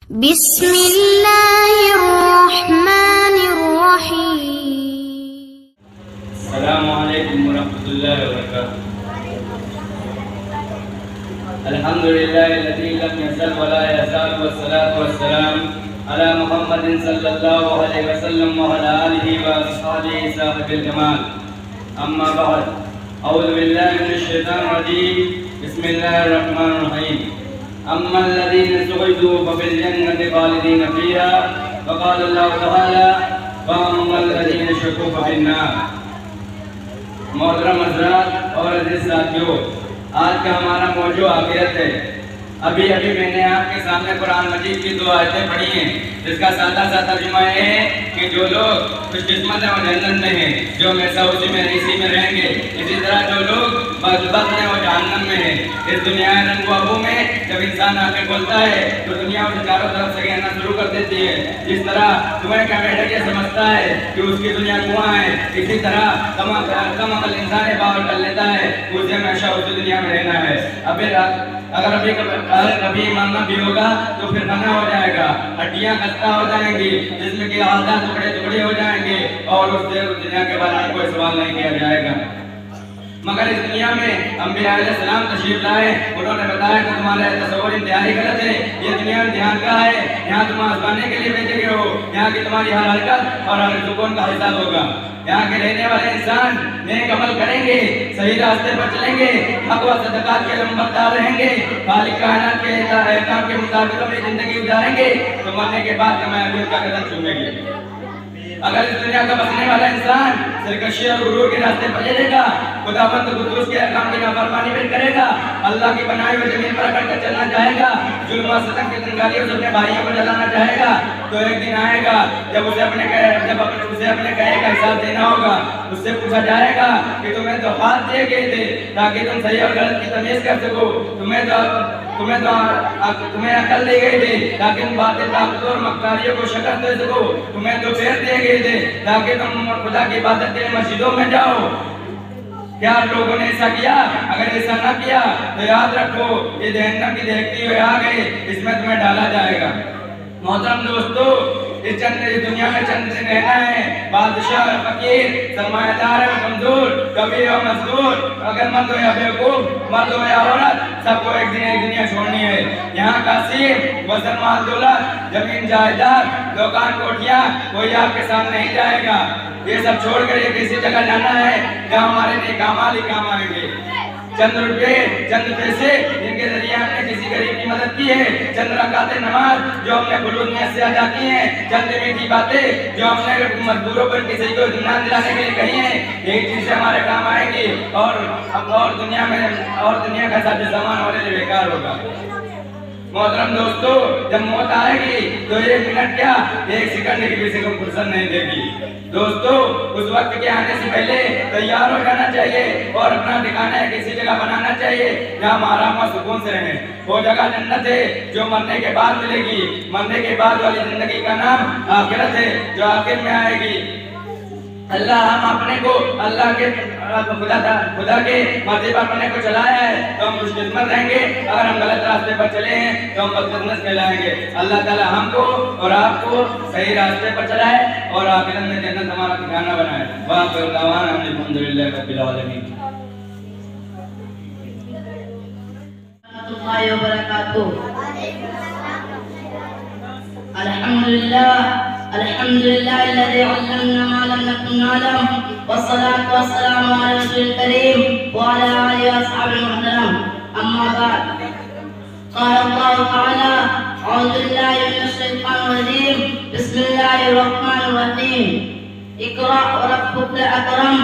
بسم اللہ الرحمن الرحیم. السلام علیکم ورحمۃ اللہ وبرکاتہ. الحمد للہ الذی لم یزل ولا یزال والصلاة والسلام علی محمد صلی اللہ علیہ وسلم وعلی آلہ واصحابہ صاحب الجمال. اما بعد، اعوذ باللہ من الشیطان الرجیم. بسم اللہ الرحمن الرحیم. اما الذین سعدوا ففی الجنة خالدین فیہا وقال اللہ تعالی واما الذین شقوا ففی النار. محترم حضرات اور عزیز ساتھیوں، آج کا ہمارا موضوع آخرت ہے. ابھی میں نے آپ کے سامنے قرآن مجید کی 2 آیتیں پڑھی ہیں، جس کا سادہ سا ترجمہ یہ ہے کہ جو لوگ خوش قسمت ہیں وہ جنت میں ہیں، جو ہمیشہ اسی میں رہیں گے. اسی طرح جو لوگ بدبخت ہیں وہ جہنم میں ہیں. اس دنیا رنگ و ابو میں جب انسان آنکھیں کھولتا ہے تو دنیا اسے چاروں طرف سے گھیرنا شروع کر دیتی ہے. جس طرح کنویں کا میڈک یہ سمجھتا ہے کہ اس کی دنیا کنواں ہے، اسی طرح کم عقل انسان یہ باور کر لیتا ہے کہ اسے ہمیشہ اسی دنیا میں رہنا ہے. اگر ابھی ایمان بھی ہوگا تو پھر فنا ہو جائے گا، ہڈیاں خستہ ہو جائیں گی، جسم کے اعضاء ٹکڑے ہو جائیں گے اور اس دنیا کے بارے میں کوئی سوال نہیں کیا جائے گا. مگر اس دنیا میں انبیاء علیہ السلام تشریف لائے. انہوں نے بتایا کہ تمہارا تصور انتہائی غلط ہے. یہ دنیا امتحان کا ہے، یہاں تم آزمانے کے لیے بھیجے گئے ہو. یہاں کی تمہاری ہر حرکت اور ہر سکون کا حساب ہوگا. یہاں کے رہنے والے انسان نیک عمل کریں گے، صحیح راستے پر چلیں گے، حق و صدقات کے لمبردار رہیں گے، خالق کائنات کے احکام کے مطابق اپنی زندگی گزاریں گے تو مرنے کے بعد کامیابی کا قدم چومیں گے. اگر اس دنیا کا بسنے والا انسان سرکشی اور غرور کے راستے پر چلے گا، خداوند قدوس کے احکام کی نافرمانی بھی کرے گا، اللہ کی بنائی ہوئی زمین پر اکڑ کر چلنا چاہے گا، ظلم و ستم کی تنگاریوں سے اپنے بھائیوں کو جلانا چاہے گا، تو ایک دن آئے گا جب اسے اپنے کہے کا حساب دینا ہوگا. اس سے پوچھا جائے گا کہ تمہیں تو ہاتھ دیے گئے تھے تاکہ تم صحیح اور غلط کی تمیز کر سکو، تمہیں عقل دی گئی تھی تاکہ تم باطل طاقتوں اور مکاریوں کو شکست دے سکو، تمہیں تو پیر دیے گئے تھے تاکہ تم خدا کی عبادت کے لیے مسجدوں میں جاؤ. کیا لوگوں نے ایسا کیا؟ اگر ایسا نہ کیا تو یاد رکھو یہ جہنم کی دیکھتی ہوئے آ گئی، اس میں تمہیں ڈالا جائے گا. محترم دوستو، اس دنیا میں چند دن رہنا ہے. بادشاہ اور فقیر، سرمایہ دار اور کمزور، کبیر اور مزدور، اگر مرد ہو یا بیوقوف، مرد ہو یا عورت، سب کو ایک دنیا چھوڑنی ہے. یہاں کا سیر وزن مال دولت، زمین جائیداد، دکان کوٹھیاں کوئی آپ کے سامنے نہیں جائے گا. یہ سب چھوڑ کر یہ کسی جگہ جانا ہے جہاں ہمارے نیک اعمال ہی کام آئیں گے. چند روپے، چند پیسے جن کے ذریعے ہم نے کسی غریب کی مدد کی ہے، چند رکعت نماز جو ہم نے خلوص نیت سے ادا کی ہیں، چند میٹھی باتیں جو ہم نے مزدوروں پر کسی کو اطمینان دلانے کے لیے کہی ہیں، یہی چیزیں ہمارے کام آئیں گی اور دنیا کا سب زمان ہمارے لیے بیکار ہوگا. محترم دوستو، جب موت آئے گی تو 1 منٹ کیا 1 سیکنڈ کی کسی کو فرصت نہیں دے گی. دوستو، اس وقت کے آنے سے پہلے تیار ہو جانا چاہیے اور اپنا ٹھکانہ کسی جگہ بنانا چاہیے جہاں ہم آرام اور سکون سے رہیں. وہ جگہ جنت ہے جو مرنے کے بعد ملے گی. مرنے کے بعد والی زندگی کا نام آخرت ہے جو آخر میں آئے گی. اللہ ہم اپنے کو اللہ کے خدا کے مرضی پر اپنے کو چلایا ہے تو ہم خوش قسمت رہیں گے. اگر ہم غلط راستے پر چلے ہیں تو ہم بدقسمت کہلائیں گے. اللہ تعالی ہم کو اور آپ کو صحیح راستے پر چلائے اور آخرت میں جنت ہمارا ٹھکانہ بنائے. وآخر دعوانا الحمدللہ رب العالمین. اللہ وبرکاتہ. الحمدللہ الذي علمنا ما لم نكن نعلم والصلاة والسلام على رسول الكريم وعلى آله وأصحابه المحترم. أما بعد، قال الله تعالى: أعوذ بالله من الشيطان الرجيم، بسم الله الرحمن الرحيم. اقرأ وربك الأكرم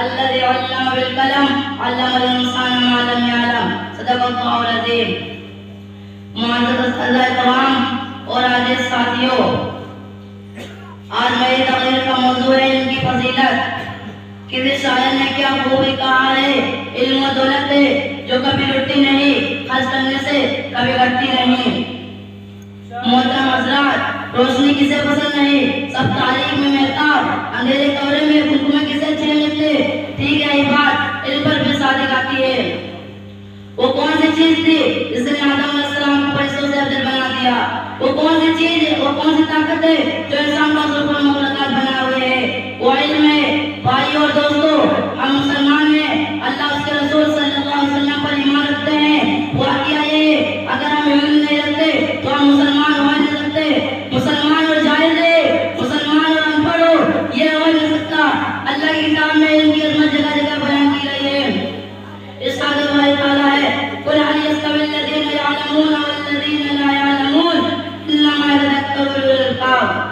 الذي علم بالقلم علم الإنسان ما لم يعلم. صدق الله العظيم. معزز اعزائے اور عزیز ساتھیوں، آج میری تقریر کا موضوع ہے علم کی فضیلت. کسی شاعر نے کیا خوبی کہا ہے، علم و دولت ہے جو کبھی لٹتی نہیں، خرچ کرنے سے کبھی گھٹتی نہیں. محترم حضرات، روشنی کسے پسند نہیں، سب تاریخ میں محتاب، اندھیرے کمرے میں حکمیں کسے اچھے لگتے. ٹھیک ہے، یہ بات علم پر بھی صادق آتی ہے. وہ کون سی چیز تھی جس نے آدم علیہ السلام کو فرشتوں سے افضل بنا دیا؟ وہ کون سی چیز ہے، وہ کون سی طاقت ہے جو انسان کو سپر مخلوقات بنا ہوئے ہے؟ وہ علم ہے۔ بھائی اور دوستو، ہم مسلمان ہیں، اللہ اس کے رسول صلی اللہ علیہ وسلم پر ایمان رکھتے ہیں۔ واقعہ یہ اگر ہم ایمان نہیں رکھتے تو ہم مسلمان ہو نہیں سکتے۔ مسلمان اور جاہل ہے، مسلمان اور ان پڑھ ہو، یہ ہو نہیں سکتا۔ اللہ کی کتاب میں علم کی عظمت جگہ جگہ بیان کی گئی ہے۔ اس کا جو بھائی تعالیٰ ہے، قُلْ هَلْ يَسْتَوِي الَّذِينَ يَعْلَمُونَ وَالَّذِينَ لَا يَعْلَمُونَ إِنَّمَا يَتَذَكَّرُ أُولُو الْأَلْبَابِ۔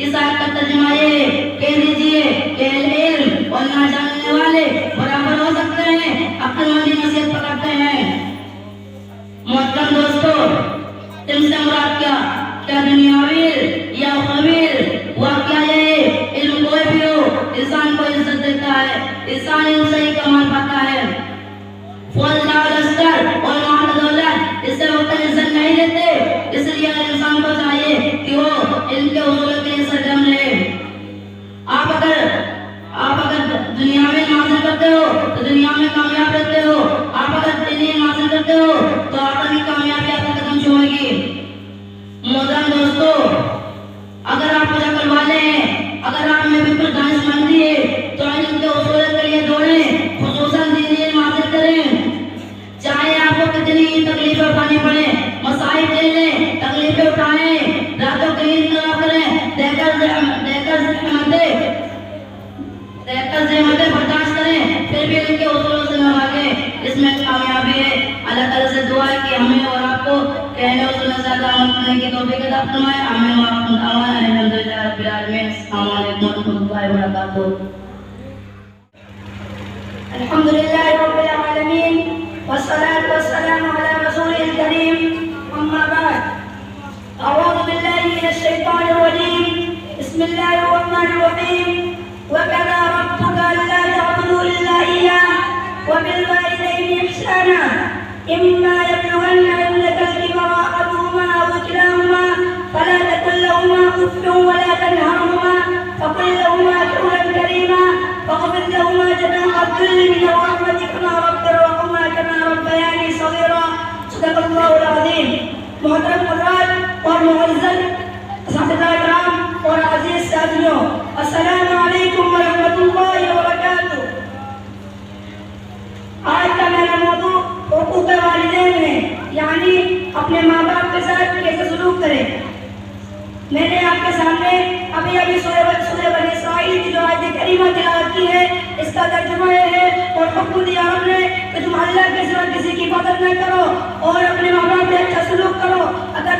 اس آیت کا ترجمہ یہ کہہ دیجئے کہ علم اور نہ جاننے والے برابر ہو سکتے ہیں، عقل مندی نصیحت پکڑتے ہیں۔ محترم دوستو، علم سے مراد کیا دنیاوی یا اخروی؟ واقعہ یہ علم کوئی بھی ہو، انسان کو عزت دیتا ہے، انسان علم سے ہی کمال پاتا ہے۔ فوج دولت اور مال دولت اس سے وقت عزت نہیں دیتے، اس لیے انسان کو چاہیے کہ وہ علم کے حصول کے لیے سرگرم رہے۔ آپ اگر دنیا میں حاصل کرتے ہو تو دنیا میں کامیاب رہتے ہو، آپ اگر دینی حاصل کرتے ہو تو آپ کی کامیابی آپ کے قدم چھوئے گی۔ محترم دوستو، اگر آپ کچھ عقل والے ہیں، اگر آپ میں بالکل دانش مندی ہے تو علم کے حصول کے لیے دوڑیں، خصوصاً دینی علم حاصل کریں۔ چاہے آپ کو کتنی تکلیفیں اٹھانی پڑے، مصائب جھیلیں، تکلیفیں اٹھائیں، راتوں کی نیند خراب کریں، زحمتیں برداشت کریں، پھر بھی ان کے اصولوں سے نہ بھاگیں، اس میں کامیابی ہے۔ اللہ تعالیٰ سے دعا ہے کہ ہمیں اور آپ کو کہنے اور سننے سے زیادہ عمل کرنے کی توفیق عطا فرمائے۔ آمین وآخر دعوانا الحمدللہ رب العالمین۔ السلام علیکم ورحمۃ اللہ وبرکاتہ۔ الحمدللہ رب العالمین والصلاة والسلام على رسول الكريم أما بعد أعوذ بالله من الشيطان الرجيم بسم الله الرحمن الرحيم وكذا ربك ألا تعبدوا إلا إياه وبالوالدين إحسانا إما يبلغن عندك الكبر أحدهما أو كلاهما فلا تقل لهما أف ولا تنهرهما فقل لهما قولا كريما واخفض لهما جناح الذل من الرحمة كما ربياني كما ربياني صغيرا صدق الله العظيم۔ محترم حضرات اور معزز اساتذہ کرام اور عزیز ساتھیوں، السلام علیکم ورحمۃ اللہ وبرکاتہ۔ آج کا میرا موضوع حقوق والدین ہے، یعنی اپنے ماں باپ کے ساتھ کیسے سلوک کریں۔ میں نے آپ کے سامنے ابھی سورہ بنی اسرائیل کی جو آیت کریمہ تلاوت کی ہے، اس کا ترجمہ یہ ہے، اور حکم دیا ہم نے کہ تم اللہ کے سوا کسی کی عبادت نہ کرو اور اپنے ماں باپ سے اچھا سلوک کرو۔ اگر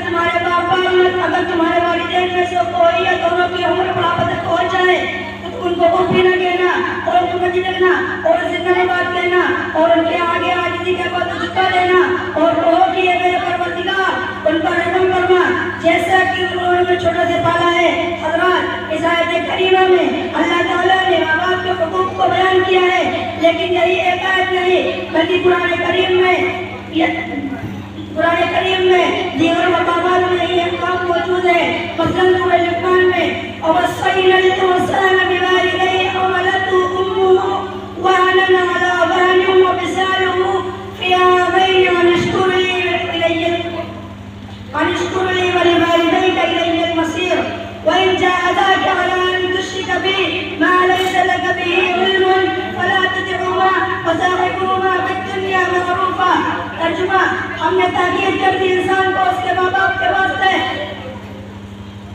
تمہارے والدین میں سے کوئی یا دونوں کی عمر بڑھاپے تک پہنچ جائے تو ان کو اف بھی نہ کہنا اور ان کو مجھے رکھنا اور زندہ بات کہنا اور ان کے آگے عاجزی کے بعد جھکا دینا اور کہو کہ یہ میرے پروردگار ان پر رحم فرما، جیسا کہ انہوں نے چھوٹے سے پالا ہے۔ حضرات، اس آیت کریمہ میں اللہ تعالیٰ نے ماں باپ کے حقوق کو بیان کیا ہے، لیکن یہی ایک آیت نہیں بلکہ قرآن کریم میں دیگر مقامات میں یہ احکام موجود ہے۔ مثلاً سورہ لقمان میں وَوَصَّيْنَا الْإِنسَانَ بِوَالِدَيْهِ حَمَلَتْهُ أُمُّهُ وَهْنًا عَلَىٰ وَهْنٍ وَفِصَالُهُ فِي عَامَيْنِ أَنِ اشْكُرْ لِي وَلِوَالِدَيْكَ إِلَيَّ الْمَصِيرُ وَإِنْ جَاهَدَاكَ عَلَىٰ أَن تُشْرِكَ بِي مَا لَيْسَ لَكَ بِهِ عِلْمٌ فَلَا تُطِعْهُمَا وَصَاحِبْهُمَا فِي الدُّنْيَا مَعْرُوفًا۔ ترجمہ، ہم نے تاکید کر دی انسان کو اس کے ماں باپ کے واسطے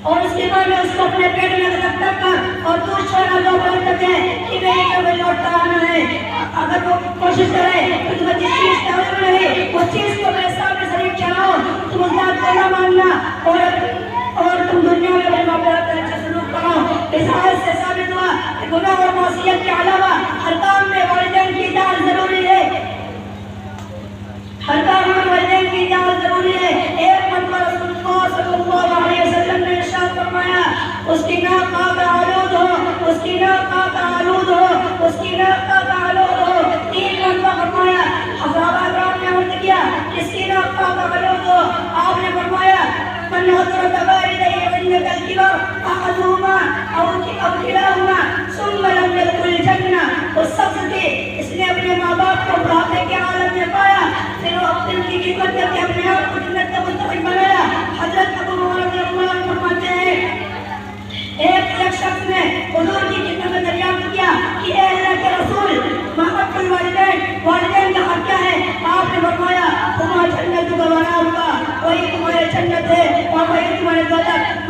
اور اس کے بعد میں اس کو اپنے پیٹ میں رکھ کر اور دودھ چھوڑنا دو بار تک ہے کہ نہیں کبھی لوٹتا آنا ہے۔ اگر وہ کوشش کرے تو تمہیں جس چیز کا علم نہیں اس چیز کو میرے سامنے شریک چلاؤ، تم اس بات کو نہ ماننا اور تم دنیا میں اپنے ماں باپ کا اچھا سلوک کرو۔ اس آیت سے ثابت ہوا کہ گناہ اور معصیت کے علاوہ ہر کام میں والدین کی اطاعت ضروری ہے، ہر کام میں والدین کی اطاعت ضروری ہے۔ ایک مرتبہ رسول اللہ صلی اللہ علیہ وسلم نے ارشاد فرمایا، اس کی ناک پاک آلود ہو، اس کی ناک پاک آلود ہو، اس کی ناک پاک آلود ہو، 3 مرتبہ فرمایا۔ صحابہ کرام نے عرض کیا اس کی ناک پاک آلود ہو، آپ نے فرمایا من حضرت والديه عندك الكبر احدهما او كلاهما ثم لم يدخل الجنه۔ اس شخص کی اس نے اپنے ماں باپ کو بڑھاپے کے عالم میں پایا، پھر وہ اپنے کی قیمت کر کے اپنے آپ کو جنت کا مستحق بنایا۔ حضرت ابو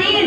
3,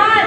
5,